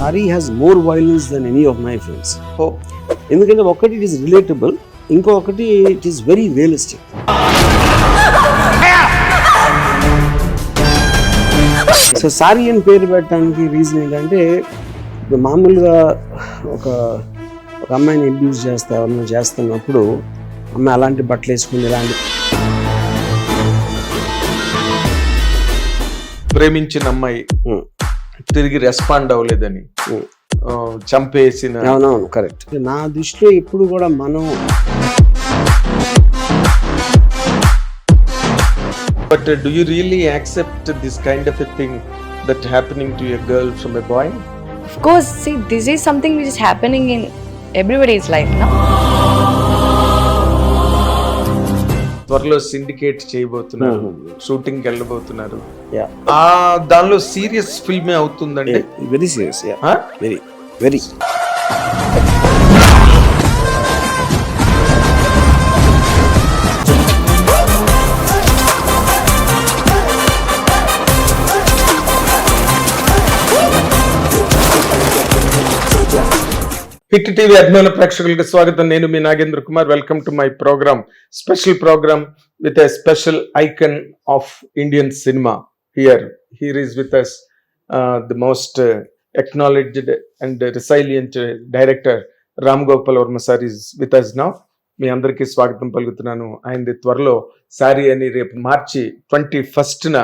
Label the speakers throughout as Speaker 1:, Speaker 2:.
Speaker 1: Sari has more violence than any of my films.
Speaker 2: Oh.
Speaker 1: ఎందుకంటే ఒకటి it is relatable, ఇంకొకటి it is very realistic. So sorry అని పేరు పెట్టడానికి reason ఏంటంటే, ఇప్పుడు మామూలుగా ఒక అమ్మాయిని అబ్యూజ్ ఎవరన్నా చేస్తున్నప్పుడు అమ్మాయి అలాంటి బట్టలు వేసుకుని ఇలాంటి
Speaker 2: ప్రేమించిన అమ్మాయి తిరిగి రెస్పాండ్ అవ్వలేదని చంపేసిన.
Speaker 1: అవునవును, కరెక్ట్. నా దృష్టిలో ఇప్పుడు కూడా మనం
Speaker 2: But do you really accept this kind of a thing that happening to a girl from a boy?
Speaker 3: Of course, see, this is something which is happening in everybody's life, no?
Speaker 2: త్వరలో syndicate చేయబోతున్నారు, shooting వెళ్ళబోతున్నారు.
Speaker 1: Yeah.
Speaker 2: దానిలో serious ఫిల్మే అవుతుందండి.
Speaker 1: Very serious, very very.
Speaker 2: Hit TV అభిమాన ప్రేక్షకులకు స్వాగతం. నేను మీ Nagendra Kumar. Welcome to my programme, special programme with a special icon of Indian cinema. Here is with us the most acknowledged and resilient director Ram Gopal Varma sir is with us now. మీ అందరికీ స్వాగతం పలుకుతున్నాను. ఆయన త్వరలో sorry అని రేపు మార్చి 21న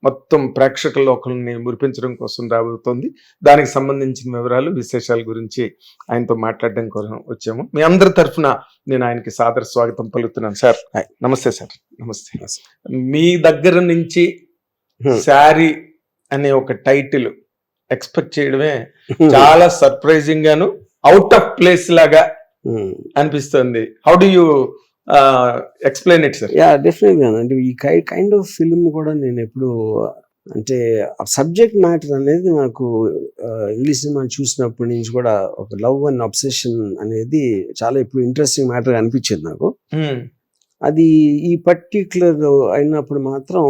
Speaker 2: మొత్తం ప్రేక్షక లోకల్ని మురిపించడం కోసం రాబోతోంది. దానికి సంబంధించిన వివరాలు, విశేషాల గురించి ఆయనతో మాట్లాడడం కోసం వచ్చాము. మీ అందరి తరఫున నేను ఆయనకి సాదర స్వాగతం పలుకుతున్నాను. సార్ నమస్తే. సార్ నమస్తే. మీ దగ్గర నుంచి శారీ అనే ఒక టైటిల్ ఎక్స్పెక్ట్ చేయడమే చాలా సర్ప్రైజింగ్ గాను అవుట్ ఆఫ్ ప్లేస్ లాగా అనిపిస్తుంది. How do you explain it sir?
Speaker 1: Yeah, డెఫినెట్గా. అంటే ఈ కైండ్ ఆఫ్ ఫిల్మ్ కూడా నేను ఎప్పుడు, అంటే సబ్జెక్ట్ మ్యాటర్ అనేది నాకు ఇంగ్లీష్ సినిమా చూసినప్పటి నుంచి కూడా ఒక లవ్ అండ్ అబ్సెషన్ అనేది చాలా ఎప్పుడు ఇంట్రెస్టింగ్ మ్యాటర్ అనిపించింది నాకు. అది ఈ పర్టిక్యులర్ అయినప్పుడు మాత్రం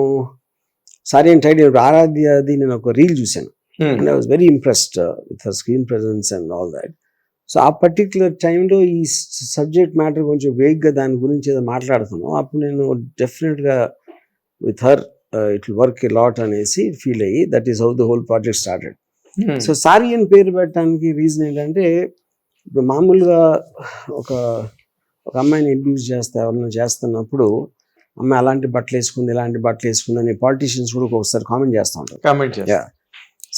Speaker 1: సారీ అండ్ టైటిల్ ఆరాధ్యది నేను ఒక రీల్ చూశాను. And I was very impressed with her screen presence and all that. So ఆ పర్టిక్యులర్ టైంలో ఈ సబ్జెక్ట్ మ్యాటర్ కొంచెం వేగ్గా దాని గురించి ఏదో మాట్లాడుతున్నాం. అప్పుడు నేను డెఫినెట్గా with her it will work a lot అనేసి ఫీల్ అయ్యి, that is how the whole project started. So sorry అని పేరు పెట్టడానికి రీజన్ ఏంటంటే, ఇప్పుడు మామూలుగా ఒక అమ్మాయిని అబ్యూజ్ ఎవరన్నా చేస్తున్నప్పుడు అమ్మాయి అలాంటి బట్టలు వేసుకుంది ఇలాంటి బట్టలు వేసుకుంది అని పాలిటీషియన్స్ కూడా ఒకసారి కామెంట్ చేస్తూ ఉంటారు.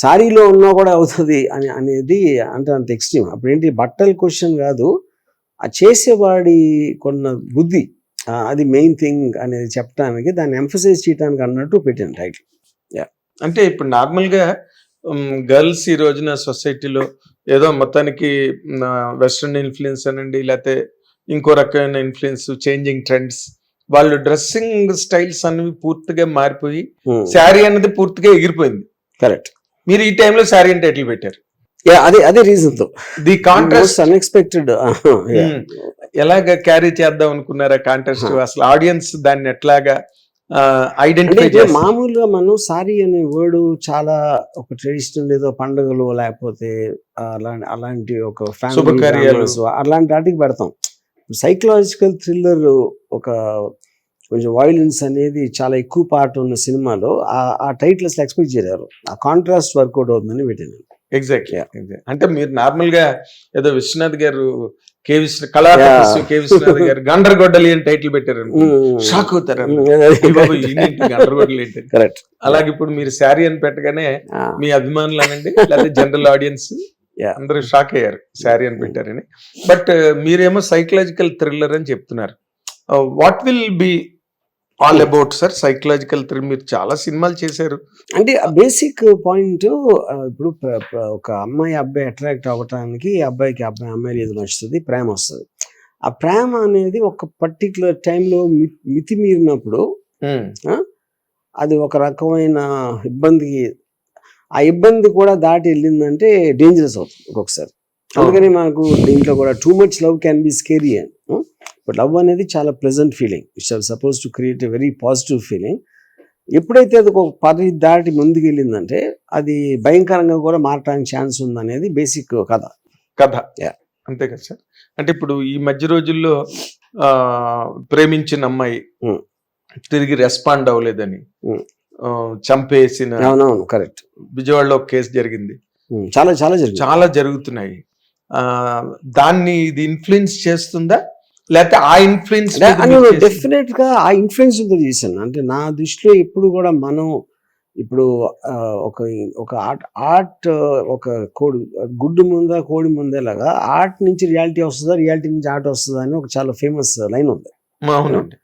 Speaker 1: సారీలో ఉన్నా కూడా అవుతుంది అనేది అంటే అంత ఎక్స్ట్రీమ్. అప్పుడు ఏంటి, బట్టల క్వశ్చన్ కాదు, ఆ చేసేవాడి కొన్న బుద్ధి, అది మెయిన్ థింగ్ అనేది చెప్పడానికి, దాన్ని ఎంఫసైజ్ చేయడానికి అన్నట్టు పెట్టాను టైటిల్.
Speaker 2: అంటే ఇప్పుడు నార్మల్గా గర్ల్స్ ఈ రోజున సొసైటీలో ఏదో మొత్తానికి వెస్ట్రన్ ఇన్ఫ్లుయెన్స్ అనండి, లేకపోతే ఇంకో రకమైన ఇన్ఫ్లుయెన్స్, చేంజింగ్ ట్రెండ్స్, వాళ్ళు డ్రెస్సింగ్ స్టైల్స్ అనేవి పూర్తిగా మారిపోయి శారీ అన్నది పూర్తిగా ఎగిరిపోయింది.
Speaker 1: కరెక్ట్.
Speaker 2: మీరు ఈ టైంలో శారీ అని టైటిల్ పెట్టారు.
Speaker 1: అదే రీజన్ తో ది కాంట్రాస్ట్ అన్ఎక్స్పెక్టెడ్.
Speaker 2: ఎలాగా క్యారీ చేద్దాం అనుకున్నారా కాంట్రాస్ట్? అసలు ఆడియన్స్ దాన్ని ఎట్లాగా ఐడెంటిఫై చేస్తారు?
Speaker 1: మామూలుగా మనం సారీ అనే వర్డ్ చాలా ఒక ట్రెడిషనల్ ఏదో పండుగలు లేకపోతే అలాంటి ఒక
Speaker 2: శుభకార్యాలు
Speaker 1: అలాంటి వాటికి పెడతాం. సైకలాజికల్ థ్రిల్లర్, ఒక కొంచెం వైలెన్స్ అనేది చాలా ఎక్కువ పార్ట్ ఉన్న సినిమాలో ఆ టైటిల్ అసలు ఎక్స్పెక్ట్ చేయలేరు. ఆ కాంట్రాస్ట్ వర్కౌట్ అవుతుందని పెట్టాను.
Speaker 2: ఎగ్జాక్ట్లీ. అంటే మీరు నార్మల్ గా ఏదో విశ్వనాథ్ గారు కే విశ్వనాథ్ గారు గండ్రగొడ్డలి అని టైటిల్ పెట్టారు, షాక్ అవుతారు. గండ్రగొడ్డలి ఏంటి?
Speaker 1: కరెక్ట్.
Speaker 2: అలాగే ఇప్పుడు మీరు శారీ అని పెట్టగానే మీ అభిమానులు అనండి, లేకపోతే జనరల్ ఆడియన్స్ అందరూ షాక్ అయ్యారు శారీ అని పెట్టారని. బట్ మీరేమో సైకలాజికల్ థ్రిల్లర్ అని చెప్తున్నారు. What will be all about sir psychological thriller? మీరు చాలా సినిమాలు చేశారు.
Speaker 1: అంటే బేసిక్ పాయింట్, ఇప్పుడు ఒక అమ్మాయి అబ్బాయి అట్రాక్ట్ అవ్వటానికి అబ్బాయికి అమ్మాయి ఏది నచ్చుతుంది, ప్రేమ వస్తుంది. ఆ ప్రేమ అనేది ఒక పర్టికులర్ టైంలో మితిమీరినప్పుడు అది ఒక రకమైన ఇబ్బంది, ఆ ఇబ్బంది కూడా దాటి వెళ్ళిందంటే డేంజరస్ అవుతుంది ఒక్కొక్కసారి. అందుకని మనకు దీంట్లో కూడా too much love can be scary అని. బట్ లవ్ అనేది చాలా pleasant feeling, it's suppose to create a very positive feeling. ఎప్పుడైతే అది ఒక పరి దాటి ముందుకు వెళ్ళిందంటే అది భయంకరంగా కూడా మారటానికి ఛాన్స్ ఉందనేది బేసిక్ కథ.
Speaker 2: Yeah. అంతే కదా సార్. అంటే ఇప్పుడు ఈ మధ్య రోజుల్లో ప్రేమించిన అమ్మాయి తిరిగి రెస్పాండ్ అవ్వలేదని చంపేసిన
Speaker 1: అవునవును కరెక్ట్.
Speaker 2: విజయవాడలో ఒక కేసు జరిగింది.
Speaker 1: చాలా చాలా జరిగింది.
Speaker 2: చాలా జరుగుతున్నాయి. దాన్ని ఇది ఇన్ఫ్లుయెన్స్ చేస్తుందా లేకపోతే ఆ ఇన్ఫ్లుయెన్స్?
Speaker 1: డెఫినెట్ గా ఆ ఇన్ఫ్లుయెన్స్ చేశాను. అంటే నా దృష్టిలో ఇప్పుడు కూడా మనం ఇప్పుడు ఒక ఆర్ట్ ఒక గుడ్డు ముందా కోడి ముందేలాగా ఆర్ట్ నుంచి రియాలిటీ వస్తుందా, రియాలిటీ నుంచి ఆర్ట్ వస్తుందా అని ఒక చాలా ఫేమస్ లైన్ ఉంది.
Speaker 2: అవునండి.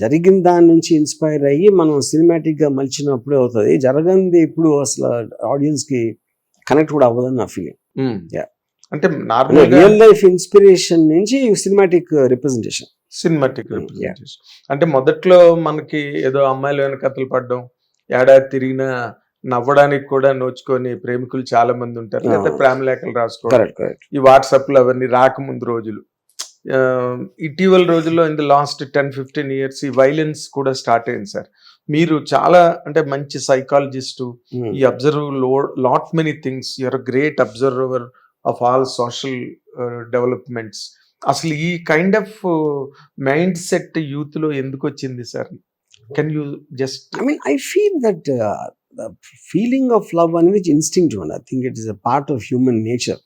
Speaker 1: జరిగిన దాని నుంచి ఇన్స్పైర్ అయ్యి మనం సినిమాటిక్ గా మలిచినప్పుడే అవుతుంది. జరగంది ఇప్పుడు అసలు ఆడియన్స్ కి కనెక్ట్ కూడా అవ్వదని నా ఫీలింగ్.
Speaker 2: అంటే నార్మల్
Speaker 1: రియల్ లైఫ్ ఇన్స్పిరేషన్ నుంచి సినిమాటిక్ రిప్రజెంటేషన్.
Speaker 2: అంటే మొదట్లో మనకి ఏదో అమ్మాయిలు వెనక కథలు పడడం, ఏడాది తిరిగినా నవ్వడానికి కూడా నోచుకొని ప్రేమికులు చాలా మంది ఉంటారు, లేదా ప్రేమ లేఖలు రాసుకోవడం, ఈ వాట్సాప్లు అవన్నీ రాకముందు రోజులు. ఇటీవల రోజుల్లో ఇన్ ద లాస్ట్ 10-15 years ఈ వైలెన్స్ కూడా స్టార్ట్ అయింది సార్. మీరు చాలా అంటే మంచి సైకాలజిస్టు, ఈ observe lot many things, you are great observer of all social developments. అసలు ఈ kind of mindset youth లో ఎందుకు వచ్చింది sir? Can you just
Speaker 1: I feel that the feeling of love అనేది instinctive and I think it is a part of human nature,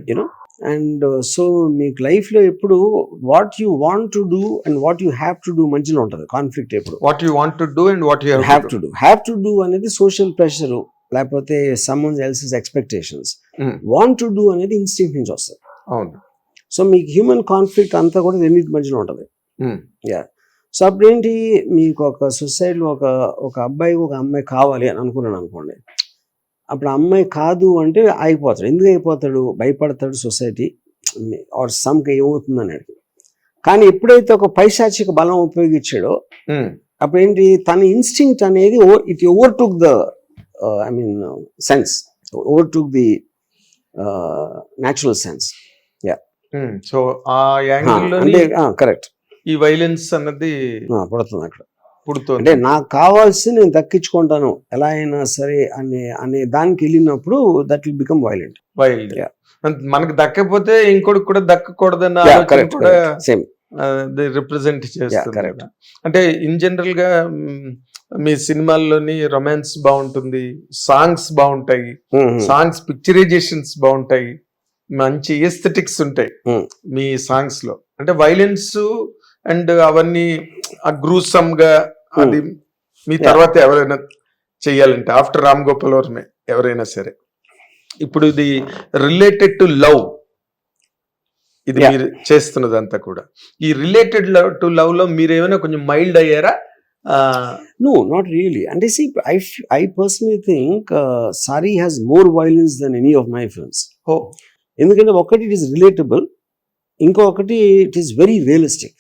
Speaker 1: you know. And so మీకు life లో ఎప్పుడు what you want to do and what you have to do మధ్యలో ఉంటుంది conflict. ఎప్పుడు
Speaker 2: what you want to do and what you
Speaker 1: have to do అనేది social pressure లేకపోతే someone else's expectations. Want to do అనేది instinct నుంచి వస్తుంది.
Speaker 2: అవును.
Speaker 1: So మీకు హ్యూమన్ కాన్ఫ్లిక్ట్ అంతా కూడా రెండింటి మధ్యలో ఉంటుంది. సో అప్పుడేంటి, మీకు ఒక సొసైటీలో ఒక అబ్బాయి ఒక అమ్మాయి కావాలి అని అనుకున్నాను అనుకోండి, అప్పుడు అమ్మాయి కాదు అంటే ఆగిపోతాడు. ఎందుకు అయిపోతాడు? భయపడతాడు సొసైటీ ఆర్ సమ్కి ఏమవుతుందని. కానీ ఎప్పుడైతే ఒక పైశాచిక బలం ఉపయోగించాడో అప్పుడేంటి, తన ఇన్స్టింక్ట్ అనేది it ఓవర్టుక్ the sense, ఓవర్టుక్ the natural sense.
Speaker 2: So ఆ యాంగిల్లో
Speaker 1: కరెక్ట్
Speaker 2: ఈ వైలెన్స్ అన్నది
Speaker 1: పుడుతుంది అక్కడ.
Speaker 2: పుడుతుంది.
Speaker 1: అంటే నాకు కావాల్సి నేను దక్కించుకుంటాను ఎలా అయినా సరే అనే దానికి వెళ్ళినప్పుడు దట్ విల్ బికమ్ వైలెంట్.
Speaker 2: మనకు దక్కకపోతే ఇంకోటికి కూడా దక్కకూడదన్న
Speaker 1: సేమ్
Speaker 2: రిప్రజెంట్ చేస్తుంది. అంటే ఇన్ జనరల్ గా మీ సినిమాల్లోని రొమాన్స్ బాగుంటుంది, సాంగ్స్ బాగుంటాయి, సాంగ్స్ పిక్చరైజేషన్స్ బాగుంటాయి, మంచి ఎస్థెటిక్స్ ఉంటాయి మీ సాంగ్స్ లో. అంటే వైలెన్స్ అండ్ అవన్నీ గ్రూసమ్ గా అది మీ తర్వాత ఎవరైనా చెయ్యాలంటే ఆఫ్టర్ రామ్ గోపాల్ వర్మే ఎవరైనా సరే, ఇప్పుడు ఇది రిలేటెడ్ టు లవ్, ఇది మీరు చేస్తున్నదంతా కూడా ఈ రిలేటెడ్ టు లవ్ లో మీరు ఏమైనా కొంచెం మైల్డ్ అయ్యారా?
Speaker 1: No, not really. And see, I personally think Sari has more violence than any of my films. ఎందుకంటే ఒకటి ఇట్ ఈస్ రిలేటబుల్, ఇంకొకటి ఇట్ ఈస్ వెరీ రియలిస్టిక్.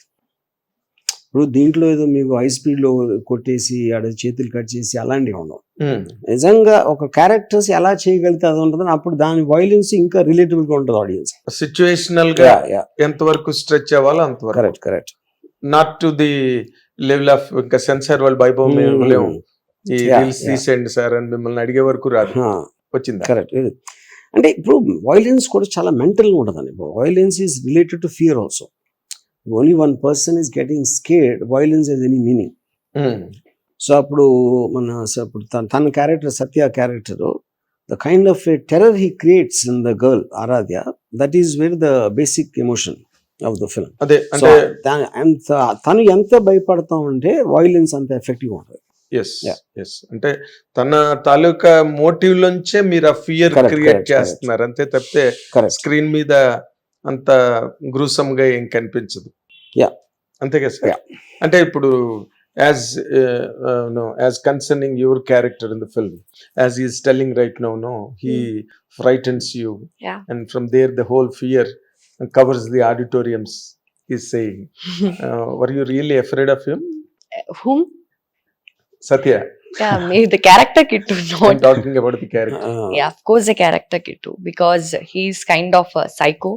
Speaker 1: ఇప్పుడు దీంట్లో ఏదో మీకు హై స్పీడ్ లో కొట్టేసి ఆడ చేతులు కట్ చేసి అలాంటివి ఉండవు. నిజంగా ఒక క్యారెక్టర్స్ ఎలా చేయగలిగితే అది ఉంటుంది, అప్పుడు దాని వైలెన్స్ ఇంకా రిలేటబుల్ గా ఉంటుంది ఆడియన్స్.
Speaker 2: సిచ్యువేషనల్ గా ఎంతవరకు స్ట్రెచ్ అవ్వాలో అంతవరకు.
Speaker 1: Correct.
Speaker 2: Not to the level of ఇంకా సెన్సార్ వాళ్ళు వైభవం ఈ రీల్స్ తీసేయండి సార్ అని మిమ్మల్ని అడిగే వరకు రాదు. వచ్చింది.
Speaker 1: కరెక్ట్. అంటే ఇప్పుడు వైలెన్స్ కూడా చాలా మెంటల్గా ఉంటుందండి. Violence is related to fear also. Only one person is getting scared, violence has any meaning. So అప్పుడు తన character Satya character, the kind of terror he creates in the girl Aaradhya, that is very the basic emotion of the film. తను ఎంత భయపడతా ఉంటే violence అంత effective ఉంటుంది.
Speaker 2: అంటే తన తాలూకా మోటివ్ లోంచే మీరు ఆ ఫియర్ క్రియేట్ చేస్తున్నారు అంతే తప్పితే స్క్రీన్ మీద అంత గ్రూసమ్ గా ఏం కనిపించదు. అంతే కదా సార్. అంటే ఇప్పుడు as concerning your character in the film, as he is telling right now, he frightens you, and from there the whole fear covers the auditoriums, he's saying. Were you really afraid of him?
Speaker 3: Whom?
Speaker 2: Satya.
Speaker 3: Yeah, maybe the character Kittu.
Speaker 2: I'm talking about the character.
Speaker 3: Yeah, of course the character Kittu, because he's kind of a psycho.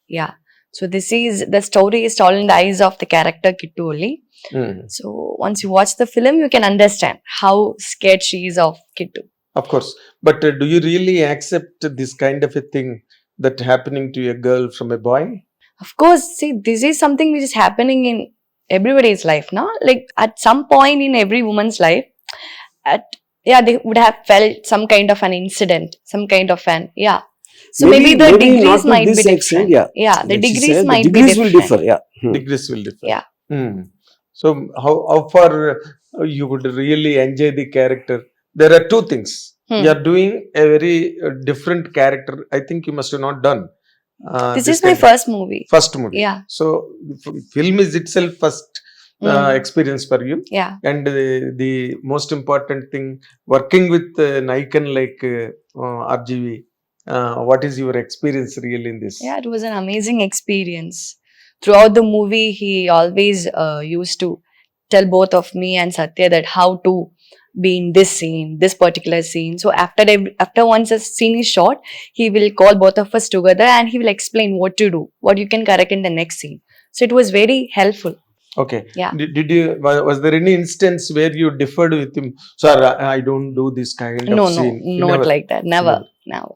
Speaker 3: Yeah. So this is the story is told in the eyes of the character Kittu only.
Speaker 2: Mm.
Speaker 3: So once you watch the film, you can understand how scared she is of Kittu.
Speaker 2: Of course. But do you really accept this kind of a thing that happening to a girl from a boy?
Speaker 3: Of course, see, this is something which is happening in everybody's life now. Like at some point in every woman's life, they would have felt some kind of an incident, some kind of an So maybe the
Speaker 1: not
Speaker 3: degrees
Speaker 1: to
Speaker 3: might
Speaker 1: this
Speaker 3: be
Speaker 1: extent,
Speaker 3: different.
Speaker 1: yeah.
Speaker 3: The
Speaker 1: Like she
Speaker 3: degrees
Speaker 1: said,
Speaker 3: might
Speaker 1: the degrees
Speaker 3: be
Speaker 1: will
Speaker 3: different.
Speaker 1: differ. Yeah.
Speaker 2: Degrees will differ.
Speaker 3: Yeah.
Speaker 2: Mm. So how far you would really enjoy the character? There are two things. You are doing a very different character. I think you must have not done.
Speaker 3: This is my first movie.
Speaker 2: First movie.
Speaker 3: Yeah.
Speaker 2: So film is itself first experience for you.
Speaker 3: Yeah.
Speaker 2: And the most important thing, working with an icon like RGV, what is your experience really in this?
Speaker 3: Yeah, it was an amazing experience. Throughout the movie, he always used to tell both of me and Satya that how to be in this scene, this particular scene. So after once a scene is shot, he will call both of us together and he will explain what to do, what you can correct in the next scene. So it was very helpful.
Speaker 2: Okay.
Speaker 3: Yeah.
Speaker 2: Did you, was there any instance where you differed with him? Sir, I don't do this kind of
Speaker 3: No,
Speaker 2: scene. You
Speaker 3: not
Speaker 2: never-
Speaker 3: like that. Never.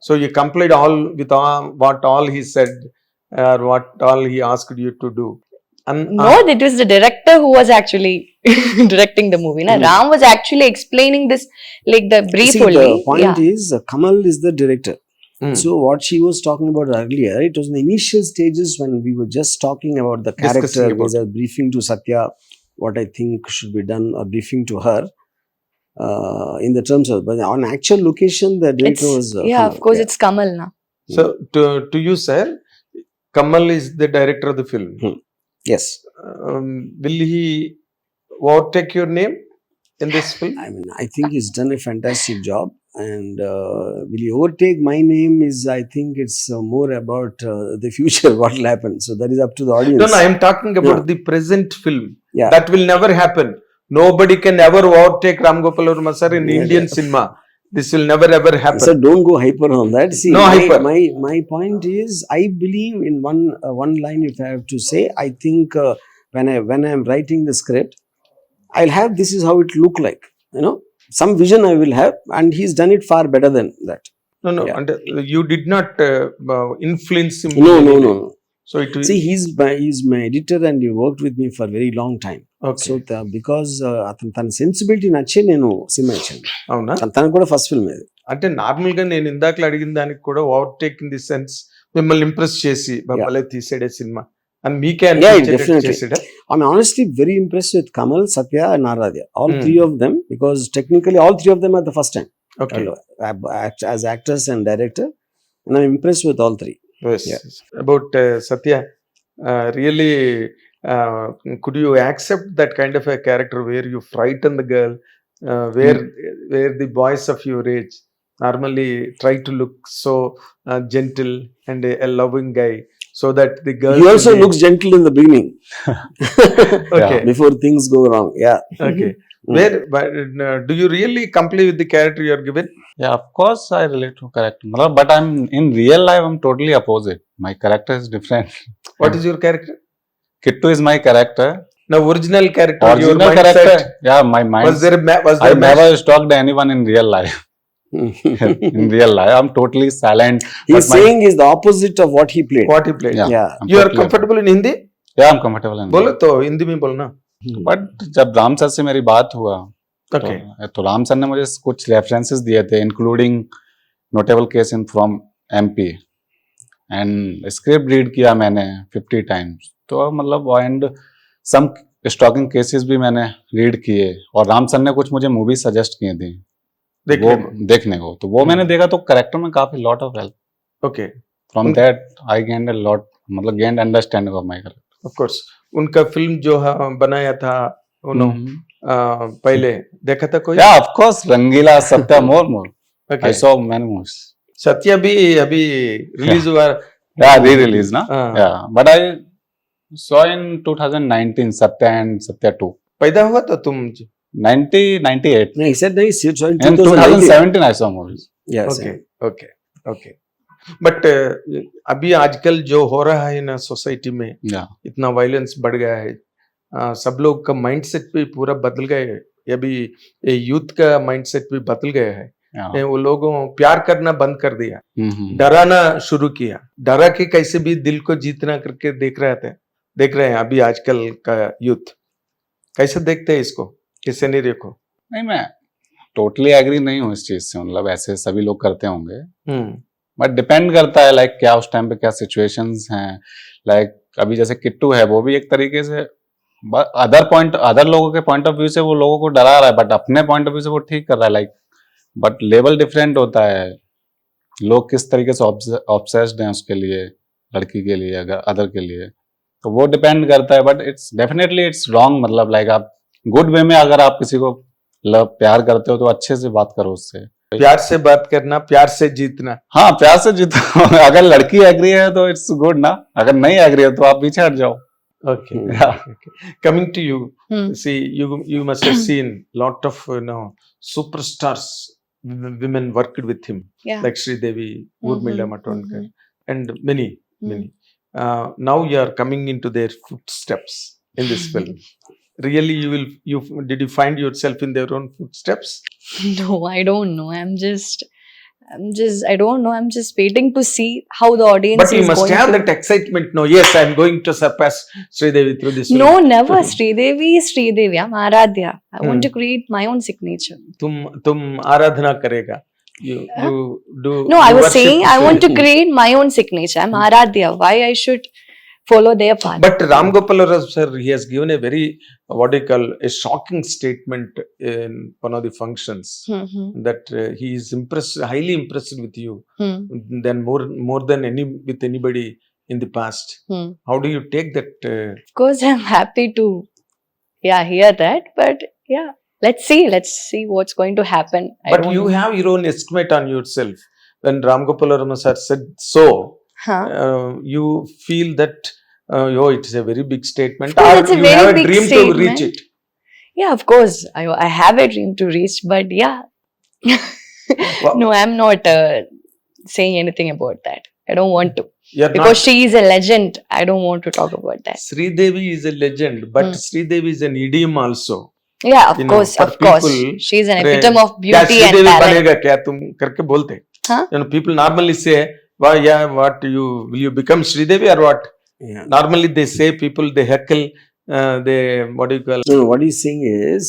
Speaker 2: So you complied all with what all he said or what all he asked you to do. And
Speaker 3: No, it was the director who was actually directing the movie. Na? Ram was actually explaining this, like the brief
Speaker 1: See,
Speaker 3: only.
Speaker 1: the point is, Kamal is the director. So what she was talking about earlier, it was in the initial stages when we were just talking about the character.
Speaker 2: Discussing about-
Speaker 1: We were briefing to Satya what I think should be done, or briefing to her in the terms of. But on actual location, the director was. Kamal.
Speaker 3: Of course, it's Kamal now.
Speaker 2: so to you, sir, Kamal is the director of the film.
Speaker 1: Yes.
Speaker 2: Will he overtake your name in this film?
Speaker 1: I mean, I think he's done a fantastic job. And will he overtake my name is, I think it's more about the future, what will happen. So that is up to the audience.
Speaker 2: No, I am talking about the present film.
Speaker 1: Yeah.
Speaker 2: That will never happen. Nobody can ever overtake Ram Gopal Varma sir in Indian cinema. This will never ever happen.
Speaker 1: So don't go hyper on that. See,
Speaker 2: No hyper.
Speaker 1: My point is, I believe in one line. If I have to say, I think when I am writing the script, I'll have this is how it look like. You know, some vision I will have, and he's done it far better than that.
Speaker 2: No.
Speaker 1: Yeah.
Speaker 2: And you did not influence him.
Speaker 1: No.
Speaker 2: So it will.
Speaker 1: See, he's my editor, and he worked with me for a very long time.
Speaker 2: Okay.
Speaker 1: So because అతను తన sensibility నచ్చే నేను cinema ఇచ్చాను.
Speaker 2: అవునా?
Speaker 1: తనకు కూడా first film ఇది.
Speaker 2: అంటే నార్మల్ గా నేను ఇందాకలు అడిగిన దానికి కూడా ఓవర్టేక్ ఇన్ ది సెన్స్ మిమ్మల్ని ఇంప్రెస్ చేసి బాబాలే తీసాడే సినిమా అని మీకే
Speaker 1: definitely.
Speaker 2: చేసాడా?
Speaker 1: I'm honestly very impressed with Kamal, Satya, and Aradhya. All three of them, because technically all three of them are the first time
Speaker 2: Okay.
Speaker 1: as actors and director, and I'm impressed with all three.
Speaker 2: Yes.
Speaker 1: Yeah.
Speaker 2: About Satya, really, could you accept that kind of a character where you frighten the girl, where the boys of your age normally try to look so gentle and a loving guy, so that the girl.
Speaker 1: He also looks gentle in the beginning.
Speaker 2: Okay.
Speaker 1: Before things go wrong. Yeah.
Speaker 2: Okay. Where, but, do you really comply with the character you are given?
Speaker 4: Yeah, of course I relate to character. But I'm in real life I'm totally opposite. My character is different.
Speaker 2: What is your character?
Speaker 4: Kittu is my character.
Speaker 2: Now, original character, your
Speaker 4: Original
Speaker 2: mindset.
Speaker 4: character. Yeah, my mind.
Speaker 2: Was there
Speaker 4: I
Speaker 2: a
Speaker 4: never stalked anyone in real life. In real life, I'm totally silent.
Speaker 1: He's
Speaker 4: But my-
Speaker 1: saying is the opposite of what he played.
Speaker 2: what he played?
Speaker 4: Yeah.
Speaker 1: Yeah.
Speaker 4: I'm
Speaker 2: You are
Speaker 4: totally-
Speaker 2: comfortable in Hindi?
Speaker 4: Yeah, I'm comfortable in
Speaker 2: बोलो तो हिंदी में बोलना.
Speaker 4: But जब Ram sir से मेरी बात हुआ
Speaker 2: Okay.
Speaker 4: तो राम सर ने मुझे कुछ रेफरेंसेस दिए थे including notable case in from MP and script read किया मैंने 50 टाइम्स तो मतलब एंड सम स्टॉकिंग केसेस भी मैंने रीड किए और राम सर ने कुछ मुझे मूवी सजेस्ट किए थी
Speaker 2: देखने
Speaker 4: वो देखने को तो वो मैंने देखा तो करेक्टर में काफी lot of help
Speaker 2: Okay.
Speaker 4: From that I gained a lot मतलब gained understanding of my
Speaker 2: Of course. उनका फिल्म जो बनाया था उन्होंने पहले देखा था कोई?
Speaker 4: या of course Rangeela Satya more
Speaker 2: Okay.
Speaker 4: I saw many movies
Speaker 2: Satya भी अभी रिलीज हुआ.
Speaker 4: Yeah, re-release, na?
Speaker 2: हाँ.
Speaker 4: Yeah, but I saw in 2019 Satya and Satya 2.
Speaker 2: पैदा हुआ था तुम?
Speaker 4: 98.
Speaker 1: No, he said no, he saw in
Speaker 4: In
Speaker 1: 2019.
Speaker 4: 2017 I saw movies.
Speaker 1: Yes.
Speaker 2: Okay. Okay. Okay. But अभी आजकल जो हो रहा है ना सोसाइटी में,
Speaker 4: या
Speaker 2: इतना वायलेंस बढ़ गया है, सब लोग का माइंडसेट भी पूरा बदल गए है। अभी यूथ का माइंडसेट भी बदल गया है। वो लोगों प्यार करना बंद कर दिया, डराना शुरू किया, डरा के कैसे भी दिल को जीतना करके देख रहे हैं अभी आजकल का यूथ। कैसे देखते हैं इसको, किस नहीं को?
Speaker 4: नहीं, मैं टोटली एग्री नहीं हूँ इस चीज से, मतलब ऐसे सभी लोग करते होंगे, बट डिपेंड करता है लाइक क्या उस टाइम पे क्या सिचुएशंस हैं। लाइक अभी जैसे किट्टू है, वो भी एक तरीके से अदर लोगों के पॉइंट ऑफ व्यू से वो लोगों को डरा रहा है, बट अपने पॉइंट ऑफ व्यू से वो ठीक कर रहा है। लाइक बट लेवल डिफरेंट होता है, लोग किस तरीके से ऑब्सेस्ड हैं उसके लिए, लड़की के लिए, अगर अदर के लिए, तो वो डिपेंड करता है। But it's definitely it's wrong, मतलब लाइक आप गुड वे में अगर आप किसी को प्यार करते हो तो अच्छे से बात करो उससे,
Speaker 2: प्यार से बात करना, प्यार से जीतना।
Speaker 4: हाँ प्यार से जीतो। अगर लड़की एग्री है तो इट्स गुड ना, अगर नहीं एग्री है तो आप पीछे हट जाओ।
Speaker 2: Okay.
Speaker 4: Yeah.
Speaker 2: Okay. Coming to you,
Speaker 3: Hmm.
Speaker 2: see, you must have seen lot of superstars, women worked with him,
Speaker 3: Yeah.
Speaker 2: like Sri Devi, Urmila
Speaker 3: Mhm,
Speaker 2: Matondkar,
Speaker 3: mhm.
Speaker 2: and many. Now you are coming into their footsteps in this film. Really, did you find yourself in their own footsteps?
Speaker 3: No, I don't know. I don't know. I'm just waiting to see how the audience
Speaker 2: But you
Speaker 3: is
Speaker 2: must
Speaker 3: going
Speaker 2: have
Speaker 3: to.
Speaker 2: that excitement. No, yes, I am going to surpass Sri Devi through this film.
Speaker 3: No, never. Sridevi is Sridevi. I'm Aradhya. I want to create my own signature.
Speaker 2: तुम आराधना करेगा. You do.
Speaker 3: No, I
Speaker 2: you
Speaker 3: was
Speaker 2: worship
Speaker 3: saying I
Speaker 2: Sri
Speaker 3: want to
Speaker 2: Devi.
Speaker 3: create my own signature. I'm Aradhya. Why I should follow their path?
Speaker 2: But Ram Gopal Varma sir, he has given a very a shocking statement in one of the functions that he is highly impressed with you than more than anybody in the past. How do you take that?
Speaker 3: Of course, I'm happy to hear that. But yeah, let's see what's going to happen. I
Speaker 2: But
Speaker 3: don't
Speaker 2: you
Speaker 3: know.
Speaker 2: have your own estimate on yourself. When Ram Gopal Varma sir said so,
Speaker 3: Huh?
Speaker 2: you feel that it's a very big statement,
Speaker 3: Of course,
Speaker 2: or
Speaker 3: it's a
Speaker 2: you
Speaker 3: very
Speaker 2: have a
Speaker 3: big
Speaker 2: dream to reach
Speaker 3: statement.
Speaker 2: it.
Speaker 3: Yeah, of course. I have a dream to reach, but yeah.
Speaker 2: Wow.
Speaker 3: No, I'm not saying anything about that. I don't want to.
Speaker 2: You're
Speaker 3: Because
Speaker 2: not.
Speaker 3: she is a legend. I don't want to talk about that.
Speaker 2: Sri Devi is a legend, but Sri Devi is an idiom also.
Speaker 3: Yeah, of
Speaker 2: You know,
Speaker 3: course,
Speaker 2: for
Speaker 3: of course.
Speaker 2: people,
Speaker 3: She is an
Speaker 2: अरे,
Speaker 3: epitome of
Speaker 2: क्या
Speaker 3: beauty
Speaker 2: Sri
Speaker 3: and
Speaker 2: Devi
Speaker 3: talent.
Speaker 2: बनेगा क्या तुम करके बोलते?
Speaker 3: Huh?
Speaker 2: People normally say, "Why? Yeah, what will you become Sri Devi or what?"
Speaker 1: Yeah.
Speaker 2: Normally they say people they heckle, they what do you call?
Speaker 1: No, what he's saying is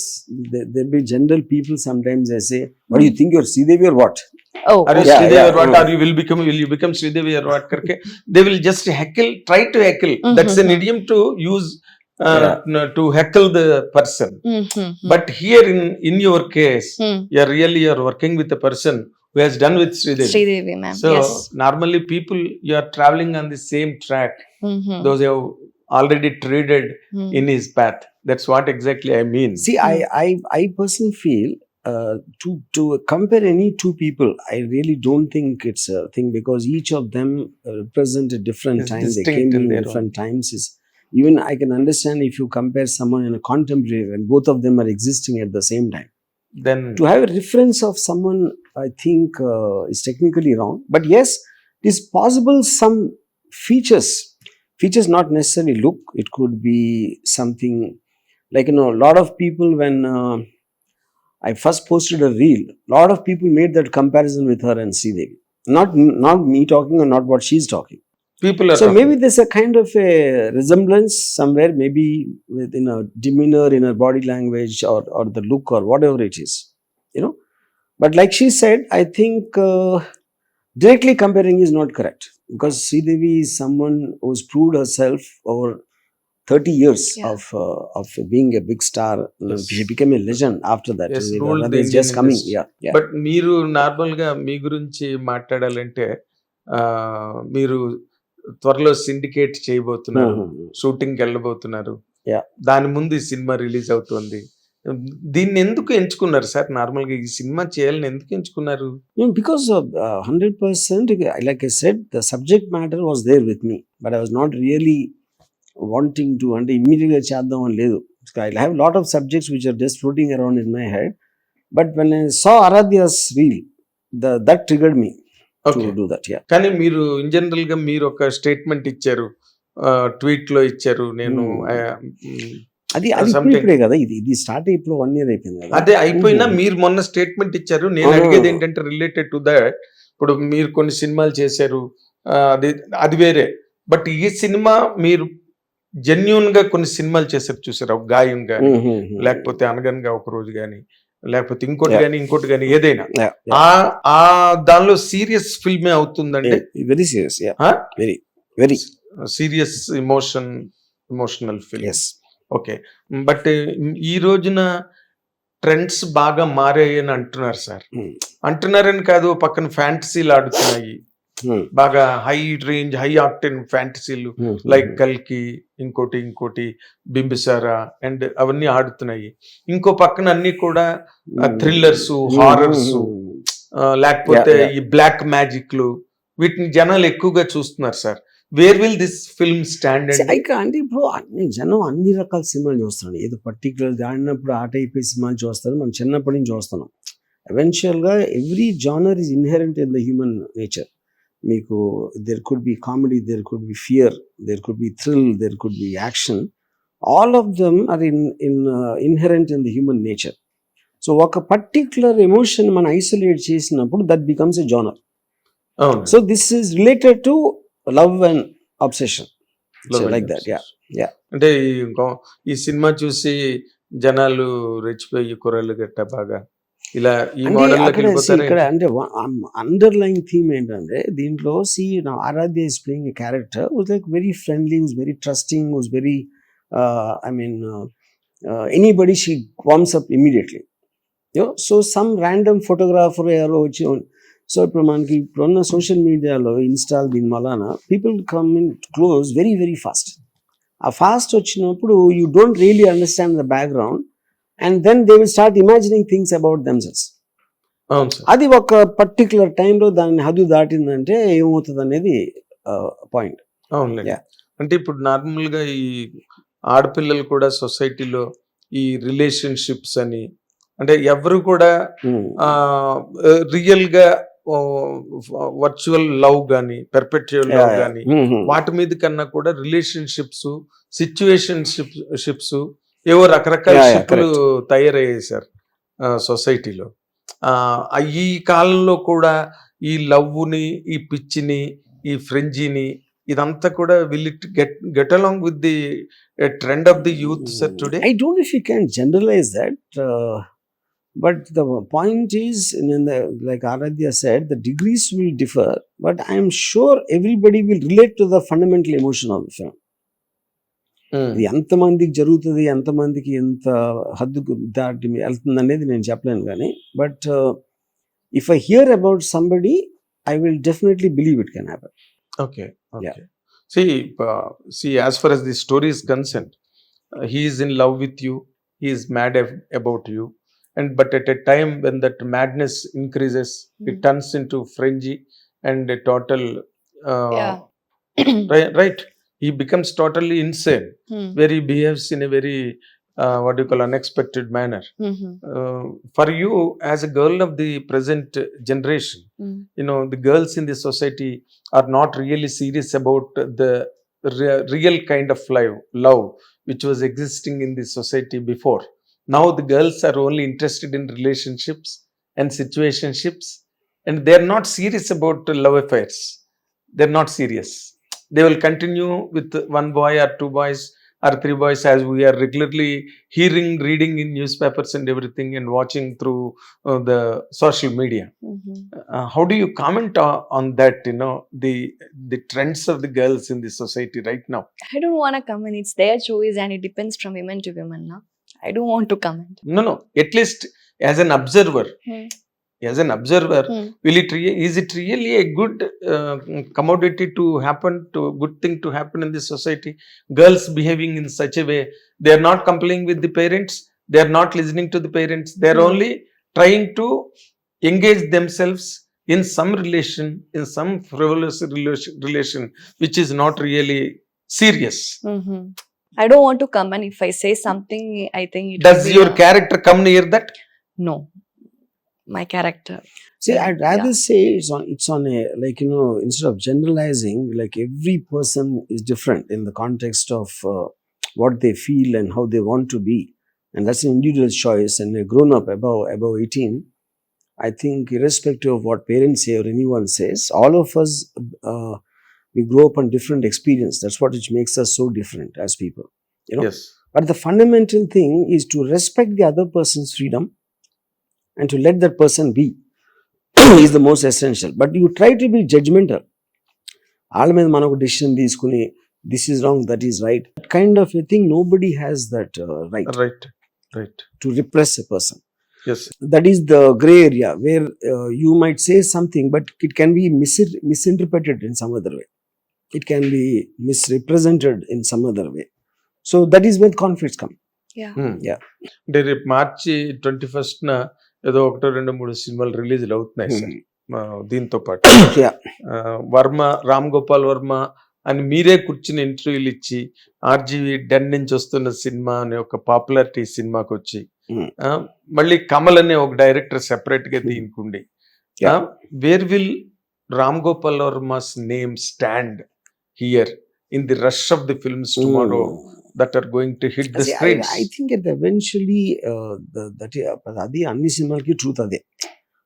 Speaker 1: there'll be general people sometimes they say, what do you think you're Sridevi or what?
Speaker 3: Oh,
Speaker 2: Are you
Speaker 1: Yeah,
Speaker 2: Sri Devi
Speaker 1: yeah,
Speaker 2: or what?
Speaker 1: yeah.
Speaker 2: Or will you become Sri Devi or what? करके they will just heckle, try to heckle. That's an idiom to use to heckle the person. But here in your case, you're working with a person who has done with Sri Devi.
Speaker 3: Sridevi, ma'am.
Speaker 2: So
Speaker 3: Yes.
Speaker 2: normally people, you are traveling on the same track. Those who have already treaded in his path. That's what exactly I mean.
Speaker 1: See, I personally feel to compare any two people, I really don't think it's a thing, because each of them represent a different
Speaker 2: Is
Speaker 1: time. They
Speaker 2: distinct
Speaker 1: came
Speaker 2: in
Speaker 1: in
Speaker 2: their
Speaker 1: different times. Even I can understand if you compare someone in a contemporary and both of them are existing at the same time.
Speaker 2: Then
Speaker 1: To have a reference of someone, I think is technically wrong. But yes, it is possible some features not necessarily look. It could be something like, a lot of people, when I first posted a reel, a lot of people made that comparison with her and Sridevi. Not me talking or not what she's talking.
Speaker 2: people are
Speaker 1: So
Speaker 2: talking.
Speaker 1: maybe there's a kind of a resemblance somewhere, maybe in a demeanor, in her body language, or the look, or whatever it is, But like she said, I think directly comparing is not correct, because Sridevi is someone who's proved herself over 30 years
Speaker 3: Yeah.
Speaker 1: of being a big star.
Speaker 2: Yes.
Speaker 1: She became a legend after that.
Speaker 2: Yes, ruled
Speaker 1: Radha
Speaker 2: the
Speaker 1: is just
Speaker 2: Indian
Speaker 1: coming.
Speaker 2: industry.
Speaker 1: Yeah.
Speaker 2: But మీరు normal గా మీ గురించి మాట్లాడాలంటే మీరు త్వరలో syndicate చేయబోతున్నారు, shooting వెళ్ళబోతున్నారు.
Speaker 1: Yeah.
Speaker 2: దాని ముందు ఈ సినిమా రిలీజ్ అవుతుంది. దీన్ని ఎందుకు ఎంచుకున్నారు సార్? నార్మల్ గా ఈ సినిమా చేయాలని ఎందుకు ఎంచుకున్నారు?
Speaker 1: Because of 100%, like I said, the subject matter was there with me, but I was not really wanting to, and immediately చేద్దాం అని లేదు. I have a lot of subjects which are just floating around in my head, but when I saw Aradhya's reel, that triggered me. to
Speaker 2: Okay.
Speaker 1: do that. Yeah.
Speaker 2: కానీ మీరు in general గా మీరు ఒక statement ఇచ్చారు, tweet లో ఇచ్చారు, నేను
Speaker 1: అది
Speaker 2: something.
Speaker 1: ఇప్పుడే కదా, ఇది స్టార్ట్ అయ్యి ఇప్పుడు 1 year అయిపోయింది కదా.
Speaker 2: అదే అయిపోయినా మీరు మొన్న స్టేట్మెంట్ ఇచ్చారు. నేను అడిగేది ఏంటంటే రిలేటెడ్ టు దట్, ఇప్పుడు మీరు కొన్ని సినిమాలు చేశారు, అది వేరే. బట్ ఈ సినిమా మీరు జెన్యున్ గా కొన్ని సినిమాలు చేశారు చూసారు, ఒక గాయం గాని, లేకపోతే అనగనగా ఒక రోజు గాని, లేకపోతే ఇంకోటి
Speaker 1: Yeah.
Speaker 2: గాని ఇంకోటి గాని ఏదైనా
Speaker 1: Yeah,
Speaker 2: ఆ దానిలో సీరియస్ ఫిల్మే అవుతుందంటే,
Speaker 1: very serious. Very
Speaker 2: serious emotional film.
Speaker 1: Yes.
Speaker 2: Okay. But ఈ రోజున ట్రెండ్స్ బాగా మారాయని అంటున్నారు సార్. అంటున్నారని కాదు, పక్కన ఫ్యాంటసీలు ఆడుతున్నాయి బాగా, హై రేంజ్ హై ఆక్టెన్ ఫ్యాంటసీలు లైక్ కల్కి, ఇంకోటి బింబిసారా అండ్ అవన్నీ ఆడుతున్నాయి. ఇంకో పక్కన అన్ని కూడా థ్రిల్లర్స్, హారర్స్, లేకపోతే
Speaker 1: Yeah, yeah.
Speaker 2: ఈ బ్లాక్ మ్యాజిక్లు, వీటిని జనాలు ఎక్కువగా చూస్తున్నారు sir. Where will this film stand?
Speaker 1: అంటే ఇప్పుడు జనం అన్ని రకాల సినిమాలు చూస్తున్నాడు. ఏదో పర్టికులర్ ఆడినప్పుడు ఆ టైప్ సినిమాలు చూస్తారు. మనం చిన్నప్పటి నుంచి చూస్తున్నాం. ఎవెన్చువల్గా every genre is inherent in the human nature. మీకు there could be comedy, there could be fear, there could be thrill, there could be action. All of them are inherent in the human nature. So ఒక particular emotion మనం isolate చేసినప్పుడు that becomes a genre.
Speaker 2: అవును.
Speaker 1: So this is related to love and obsession. Like that. Yeah.
Speaker 2: అంటే ఈ cinema చూసి జనాలు రెచ్చిపోయి కుర్రలు గట్ట బాగా ఇలా ఈ మోడల్
Speaker 1: ఇక్కడ అంటే అండర్లైన్ థీమ్ ఏంటంటే దీంట్లో Aaradhya is playing a character was like very friendly, was very trusting, was very anybody she warms up immediately. So some random photographer ఎవరో వచ్చి, సో ఇప్పుడు మనకి ఇప్పుడున్న సోషల్ మీడియాలో ఇన్స్టాల్ దీని వలన people come in close very very fast. ఆ fast వచ్చినప్పుడు you don't really understand the background and then they will start imagining things about themselves.
Speaker 2: అవును సార్.
Speaker 1: అది ఒక పర్టికులర్ టైంలో దాన్ని హద్దు దాటిందంటే ఏమవుతుంది అనేది పాయింట్.
Speaker 2: అవునులేండి.
Speaker 1: Yeah.
Speaker 2: అంటే ఇప్పుడు నార్మల్ గా ఈ ఆడపిల్లలు కూడా సొసైటీలో ఈ రిలేషన్షిప్స్ అని, అంటే ఎవరు కూడా రియల్ గా వర్చువల్ లవ్ గాని, పెర్పెచువల్ లవ్ గాని, వాటి మీద కన్నా కూడా రిలేషన్షిప్స్, సిచ్యువేషన్షిప్స్, ఏవో రకరకాల
Speaker 1: Yeah,
Speaker 2: షిప్లు తయారయ్యాయి సార్ సొసైటీలో. ఈ కాలంలో కూడా ఈ లవ్ని, ఈ పిచ్చిని, ఈ ఫ్రెంజీని, ఇదంతా కూడా will it get along with the trend of the youth sir today?
Speaker 1: I don't know if you can generalize that, but the point is, like Aradhya said, the degrees will differ, but I am sure everybody will relate to the fundamental emotion of the film. ఇది ఎంతమందికి జరుగుతుంది, ఎంతమందికి ఎంత హద్దుకు దాటి వెళ్తుంది అనేది నేను చెప్పలేను కానీ, but if I hear about somebody I will definitely believe it can happen.
Speaker 2: Okay. See, as far as the story is concerned, he is in love with you, he is mad about you, but at a time when that madness increases, it turns into frenzy and a total
Speaker 3: Yeah.
Speaker 2: right, he becomes totally insane, where he behaves in a very what do you call unexpected manner. For you as a girl of the present generation, the girls in the society are not really serious about the real kind of love which was existing in the society before. Now the girls are only interested in relationships and situationships, and they are not serious about love affairs. They are not serious. They will continue with one boy or two boys or three boys, as we are regularly reading in newspapers and everything, and watching through the social media. How do you comment on that, the trends of the girls in the society right now?
Speaker 3: I don't want to comment. It's their choice and it depends from women to women. No? I don't want to comment.
Speaker 2: No. At least as an observer, is it really a good commodity to happen, to good thing to happen in this society? Girls behaving in such a way, they are not complying with the parents, they are not listening to the parents, they are only trying to engage themselves in some relation, in some frivolous relation which is not really serious.
Speaker 3: I don't want to comment. If I say something, I think it
Speaker 2: Does
Speaker 3: will be
Speaker 2: your character come near that?
Speaker 3: No. my character.
Speaker 1: See,
Speaker 3: Yeah,
Speaker 1: I'd rather say it's on a, like, you know, instead of generalizing, like every person is different in the context of what they feel and how they want to be, and that's an individual choice. And a grown up above 18, I think, irrespective of what parents say or anyone says, all of us we grow up on different experience. That's what which makes us so different as people, you know.
Speaker 2: Yes.
Speaker 1: But the fundamental thing is to respect the other person's freedom and to let that person be is the most essential. But you try to be judgmental. వాళ్ళ మీద మనకు decision తీసుకుని this is wrong, that is right, kind of a thing nobody has that right
Speaker 2: Right.
Speaker 1: To repress a person.
Speaker 2: Yes.
Speaker 1: That is the gray area where you might say something, but it can be misinterpreted in some other way. It can be misrepresented in some other way. So that is when conflicts come.
Speaker 3: Yeah.
Speaker 1: Yeah.
Speaker 2: అంటే రేపు మార్చి 21st ఏదో 1-2-3 సినిమాలు release అవుతున్నాయి sir దీంతో పాటు.
Speaker 1: Yeah.
Speaker 2: Varma, Ram Gopal Varma అని మీరే కూర్చుని ఇంటర్వ్యూలు ఇచ్చి ఆర్జీవి డెన్ నుంచి వస్తున్న సినిమా అనే ఒక పాపులారిటీ సినిమాకి వచ్చి మళ్ళీ కమల్ అనే ఒక డైరెక్టర్ సెపరేట్ గా దీనికి where will Ram Gopal Varma's name stand here in the rush of the films tomorrow that are going to hit the screens?
Speaker 1: I think it eventually అది అన్ని సినిమాలకి ట్రూత్ అదే.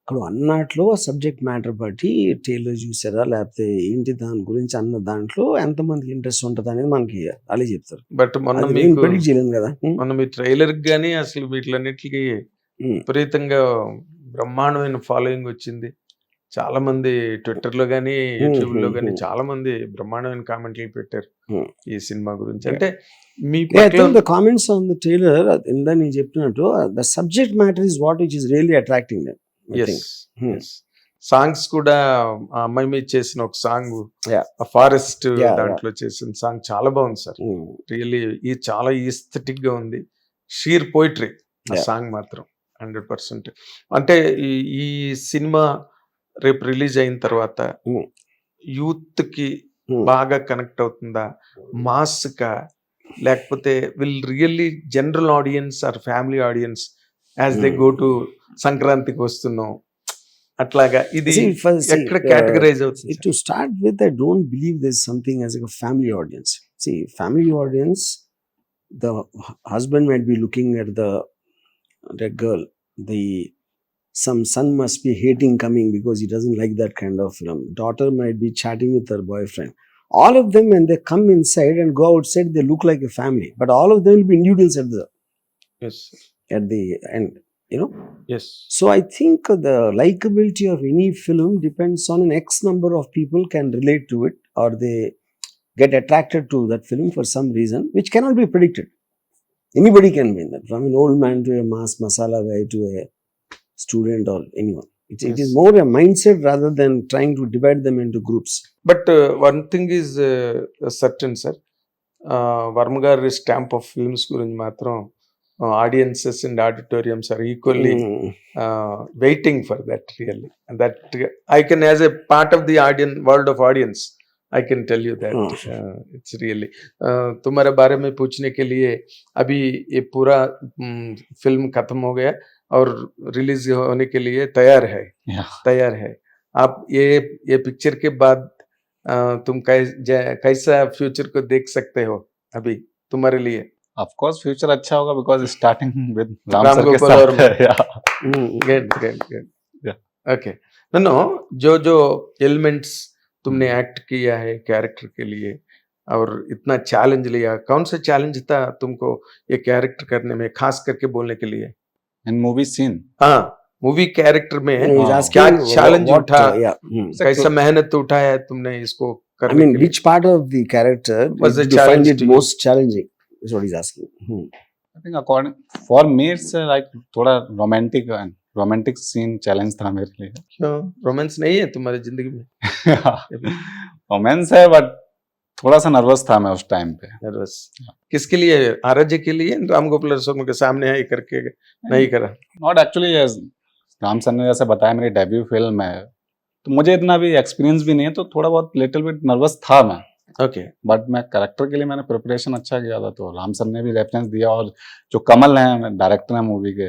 Speaker 1: అక్కడ అన్నట్లో సబ్జెక్ట్ మ్యాటర్ బట్టి టైలర్ చూసారా లేకపోతే ఏంటి దాని గురించి అన్న దాంట్లో ఎంతమందికి ఇంట్రెస్ట్ ఉంటుంది అనేది మనకి అలాగే చెప్తారు.
Speaker 2: బట్ మొన్న
Speaker 1: ప్రెడిక్ట్ చేయలేము కదా.
Speaker 2: మనం ఈ ట్రైలర్ గానీ అసలు వీటిలన్నిటికి విపరీతంగా బ్రహ్మాండమైన ఫాలోయింగ్ వచ్చింది. చాలా మంది ట్విట్టర్ లో గానీ యూట్యూబ్ లో గానీ చాలా మంది బ్రహ్మాండమైన కామెంట్లు పెట్టారు ఈ సినిమా గురించి. అంటే మీ
Speaker 1: the comments on the trailer ఇందా నేను చెప్పినట్టు the subject matter is what which is really attracting them.
Speaker 2: Songs కూడా ఆ అమ్మాయి మీద చేసిన ఒక సాంగ్ ఫారెస్ట్ దాంట్లో చేసిన సాంగ్ చాలా బాగుంది సార్. రియల్లీ ఇది చాలా ఈస్థెటిక్ గా ఉంది. షీర్ పోయిటరీ ఆ సాంగ్ మాత్రం 100%. అంటే ఈ సినిమా రేపు రిలీజ్ అయిన తర్వాత యూత్ కి బాగా కనెక్ట్ అవుతుందా, మాస్ కా, లేకపోతే will really general audience or family audience as they go to సంక్రాంతికి వస్తున్నాం అట్లాగా ఇది ఎక్కడ కేటగరైజ్ అవుతుంది?
Speaker 1: To start with, I don't believe there's something as like a family audience. See, family audience, the husband might be looking at the girl, some son must be hating coming because he doesn't like that kind of film. Daughter might be chatting with her boyfriend. All of them, when they come inside and go outside, they look like a family. But all of them will be individuals at the end, you know.
Speaker 2: Yes.
Speaker 1: So I think the likability of any film depends on an X number of people can relate to it, or they get attracted to that film for some reason, which cannot be predicted. Anybody can win that, from an old man to a mass masala guy to a student or anyone. It is more a mindset rather than trying to divide them into groups.
Speaker 2: But one thing is certain, sir. Varma garu stamp of films gurinchi matram audiences and auditoriums are equally waiting for that, really. And that I can, as a part of the audience, world of audience, I can tell you that it's really तुम्हारे बारे में पूछने के लिए अभी ये पूरा film खत्म हो गया और रिलीज होने के लिए तैयार है. आप ये पिक्चर के बाद तुम कैसा फ्यूचर को देख सकते हो अभी तुम्हारे लिए?
Speaker 4: Of course future अच्छा होगा because starting with Ram
Speaker 2: Ram
Speaker 4: sir के
Speaker 2: Gopal
Speaker 4: साथ
Speaker 2: Varma.
Speaker 4: yeah.
Speaker 2: Good. Okay. No, जो एलिमेंट्स तुमने एक्ट किया है कैरेक्टर के लिए और इतना चैलेंज लिया, कौन सा चैलेंज था तुमको ये कैरेक्टर करने में, खास करके बोलने के लिए?
Speaker 4: In movie scene.
Speaker 2: हाँ, मूवी कैरेक्टर में क्या चैलेंज उठा, कैसा मेहनत उठाया तुमने इसको करने के लिए?
Speaker 1: Which part of the character
Speaker 2: was the
Speaker 1: you find
Speaker 2: challenge
Speaker 1: it
Speaker 2: to you?
Speaker 1: most challenging is what he's asking.
Speaker 4: I think according for me it's like थोड़ा romantic scene challenge था मेरे लिए.
Speaker 2: क्यों रोमांस नहीं है तुम्हारी जिंदगी में?
Speaker 4: रोमांस है बट थोड़ा सा नर्वस था मैं उस टाइम पे.
Speaker 2: नर्वस किसके लिए? आरजे के लिए? राम गोपाल वर्मा के सामने है करके नहीं करा?
Speaker 4: नॉट एक्चुअली, राम सर ने जैसे बताया मेरी डेब्यू फिल्म है तो मुझे इतना भी एक्सपीरियंस भी नहीं है, तो थोड़ा बहुत लिटिल बिट नर्वस था मैं.
Speaker 2: ओके.
Speaker 4: बट मैं कैरेक्टर के लिए मैंने प्रिपरेशन अच्छा किया था, तो राम सर ने भी रेफरेंस दिया और जो कमल हैं डायरेक्टर हैं मूवी के,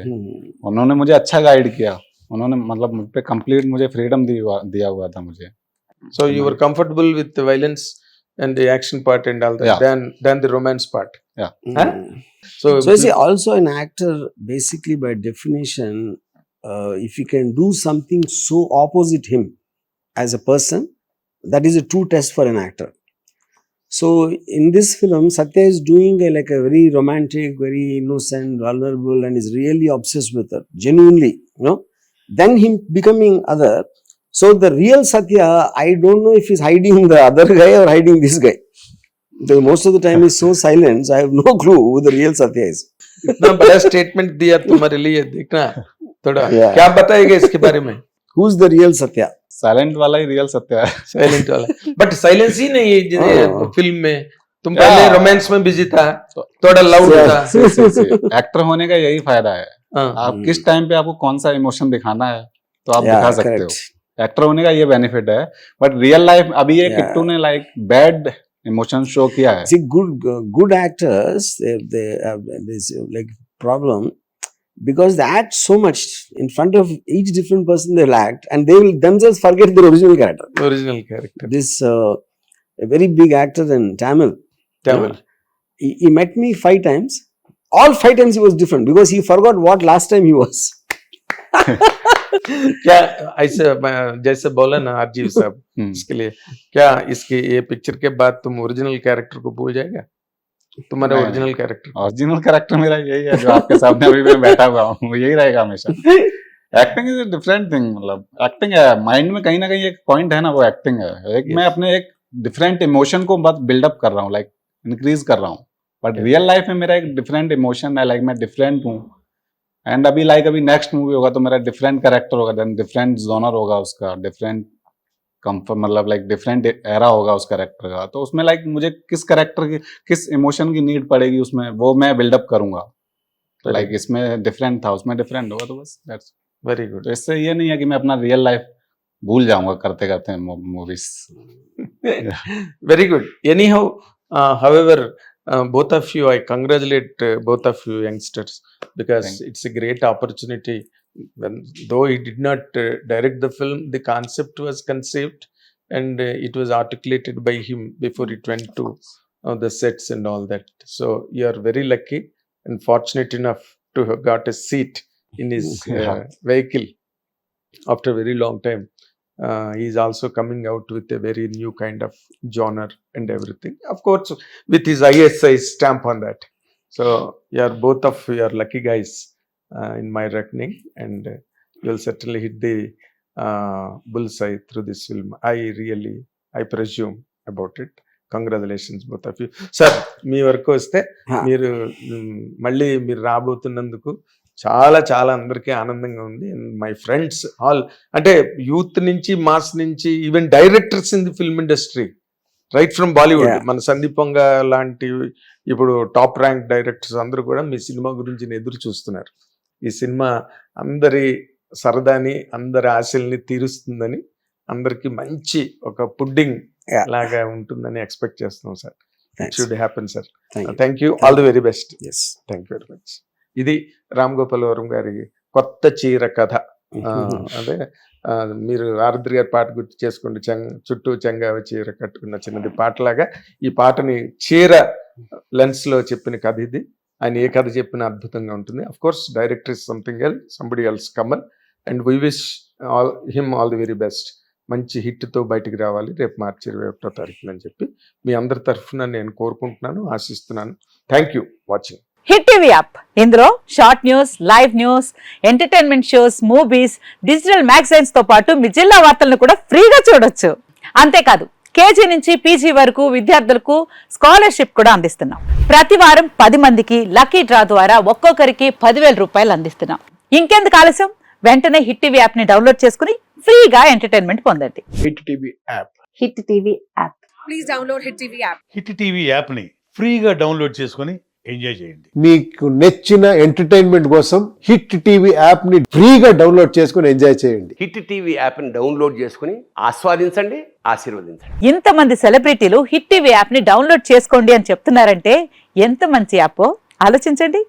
Speaker 4: उन्होंने मुझे अच्छा गाइड किया उन्होंने मतलब मुझ पे कंप्लीट मुझे फ्रीडम दिया हुआ था मुझे.
Speaker 2: So you were comfortable with the violence and the action part and all that
Speaker 4: Yeah.
Speaker 2: than the romance part.
Speaker 4: Yeah.
Speaker 2: Huh? So,
Speaker 1: So see, also an actor, basically by definition, if he can do something so opposite him as a person, that is a true test for an actor. So in this film, Satya is doing like a very romantic, very innocent, vulnerable, and is really obsessed with her, genuinely, you know. Then him becoming other. So the real Satya, I don't know if he's hiding the other guy or hiding this guy. The most of the time he's so silent, so I have no clue who the real Satya is.
Speaker 2: इतना बड़ा statement दिया तुम्हारे लिए, देखना थोड़ा
Speaker 1: Yeah.
Speaker 2: क्या बताएगा इसके बारे में.
Speaker 1: Who's the real Satya?
Speaker 4: Silent वाला ही रियल सत्य है.
Speaker 2: साइलेंट वाला, बट साइलेंस ही नहीं
Speaker 1: हाँ.
Speaker 2: फिल्म में. तुम पहले रोमांस में बिजी था, थोड़ा लाउड
Speaker 1: Yeah.
Speaker 2: था.
Speaker 4: एक्टर होने का यही फायदा है,
Speaker 2: हाँ.
Speaker 4: आप किस टाइम पे आपको कौन सा इमोशन दिखाना है तो आप
Speaker 1: Yeah,
Speaker 4: दिखा सकते हो.
Speaker 1: correct.
Speaker 4: एक्टर होने का ये बेनिफिट है. बट रियल लाइफ अभी ये
Speaker 1: Yeah.
Speaker 4: किट्टू ने लाइक बैड इमोशन शो किया है.
Speaker 1: See, good actors, they have this like problem because they act so much in front of each different person they'll act, and they will themselves forget their original character.
Speaker 2: Original character.
Speaker 1: This a very big actor in Tamil. He met me 5 times. All 5 times he was different because he forgot what last time he was.
Speaker 2: क्या ऐसे जैसे बोला ना आरजीव साहब, इसके लिए क्या इसके ये पिक्चर के बाद तुम ओरिजिनल कैरेक्टर को भूल जाएगा, तुम्हारा
Speaker 4: नहीं,
Speaker 2: ओरिजिनल कैरेक्टर.
Speaker 4: ओरिजिनल कैरेक्टर मेरा यही है जो आपके सामने अभी मैं बैठा हुआ हूँ, वो यही रहेगा हमेशा. Acting is a different thing. मतलब एक्टिंग है माइंड में कहीं ना कहीं एक पॉइंट है ना, वो एक्टिंग है. एक मैं अपने एक डिफरेंट इमोशन को बस बिल्डअप कर रहा हूँ, लाइक इंक्रीज कर रहा हूँ. बट रियल लाइफ में मेरा एक डिफरेंट इमोशन है, लाइक मैं डिफरेंट हूँ. एंड अभी लाइक अभी नेक्स्ट मूवी होगा तो मेरा डिफरेंट कैरेक्टर होगा, देन डिफरेंट जोनर होगा उसका, डिफरेंट कंफर्ट मतलब लाइक डिफरेंट एरा होगा उस कैरेक्टर का. तो उसमें लाइक मुझे किस कैरेक्टर की किस इमोशन की नीड पड़ेगी उसमें, वो मैं बिल्डअप करूंगा. लाइक इसमें डिफरेंट था, उसमें डिफरेंट होगा, तो बस दैट्स
Speaker 2: वेरी गुड.
Speaker 4: तो इससे ये नहीं है कि मैं अपना रियल लाइफ भूल जाऊंगा करते करते movies.
Speaker 2: Very good. Anyhow, however, both of you, I congratulate both of you youngsters because
Speaker 4: Thank you.
Speaker 2: it's a great opportunity. Though he did not direct the film, the concept was conceived and it was articulated by him before it went to the sets and all that. So you are very lucky and fortunate enough to have got a seat in his vehicle after a very long time. He is also coming out with a very new kind of genre and everything. Of course, with his ISI stamp on that. So, both of you are lucky guys in my reckoning, and you will certainly hit the bullseye through this film. I presume about it. Congratulations, both of you. Sir, మీ వరకు వస్తే మీరు మళ్ళీ మీరు రాబోతున్నందుకు చాలా చాలా అందరికీ ఆనందంగా ఉంది. అండ్ మై ఫ్రెండ్స్ ఆల్, అంటే యూత్ నుంచి మాస్ నుంచి even directors in the film industry right from Bollywood, మన సందీప్ వంగ లాంటి ఇప్పుడు టాప్ ర్యాంక్ డైరెక్టర్స్ అందరూ కూడా మీ సినిమా గురించి ఎదురు చూస్తున్నారు. ఈ సినిమా అందరి సరదాని అందరి ఆశల్ని తీరుస్తుందని, అందరికి మంచి ఒక పుడ్డింగ్ లాగా ఉంటుందని ఎక్స్పెక్ట్ చేస్తున్నాం sir. It should happen sir. Thank you, all the very best. Thank you very much. ఇది రామ్ గోపాల్ వర్మ గారి కొత్త చీర కథ. అదే మీరు ఆరుద్ర గారి పాట గుర్తు చేసుకోండి, చుట్టూ చెంగావ చీర కట్టుకున్న చిన్నది పాటలాగా ఈ పాటని చీర లెన్స్ లో చెప్పిన కథ ఇది. ఆయన ఏ కథ చెప్పినా అద్భుతంగా ఉంటుంది. Of course director is something else, somebody else, Kamal, and we wish him all the very best. మంచి హిట్తో బయటికి రావాలి రేపు మార్చి 21వ తారీఖున అని చెప్పి మీ అందరి తరఫున నేను కోరుకుంటున్నాను, ఆశిస్తున్నాను. Thank you watching
Speaker 5: hit TV app. ఇందులో short news, live news, entertainment shows, movies, digital magazines తో పాటు మీ జిల్లా వార్తలను కూడా ఫ్రీగా చూడొచ్చు. అంతేకాదు కేజీ నుంచి పీజీ వరకు విద్యార్థులకు స్కాలర్షిప్ కూడా అందిస్తున్నాం. ప్రతి వారం 10 మందికి లక్కీ డ్రా ద్వారా ఒక్కొక్కరికి 10,000 రూపాయలు అందిస్తున్నాం. ఇంకెందుకు ఆలస్యం, వెంటనే హిట్ టీవీ యాప్ ని డౌన్లోడ్ చేసుకుని ఫ్రీగా ఎంటర్టైన్మెంట్ పొందండి.
Speaker 6: Hit TV app.
Speaker 5: Hit TV app.
Speaker 7: Please download hit TV app.
Speaker 6: Hit TV యాప్ని ఫ్రీగా డౌన్లోడ్ చేసుకొని ఎంజాయ్ చేయండి.
Speaker 8: మీకు నచ్చిన ఎంటర్టైన్మెంట్ కోసం హిట్ టీవీ యాప్ ని ఫ్రీగా డౌన్లోడ్ చేసుకుని ఎంజాయ్ చేయండి.
Speaker 9: హిట్ టీవీ యాప్ని డౌన్లోడ్ చేసుకుని ఆస్వాదించండి, ఆశీర్వదించండి.
Speaker 5: ఇంతమంది సెలబ్రిటీలు హిట్ టీవీ యాప్ ని డౌన్లోడ్ చేసుకోండి అని చెప్తున్నారంటే ఎంత మంచి యాప్ ఆలోచించండి.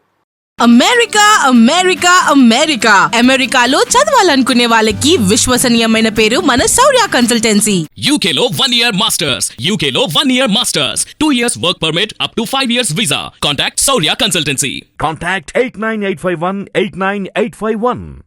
Speaker 7: అమెరికా అమెరికా అమెరికా అమెరికాలో చదవాలనుకునే వాళ్ళకి విశ్వసనీయమైన పేరు మన శౌర్య కన్సల్టెన్సీ.
Speaker 10: UK లో 1 year masters. UK లో 1 year masters. 2 years work permit up to 5 years visa. Contact Saurya Consultancy.
Speaker 11: Contact 89851 89851.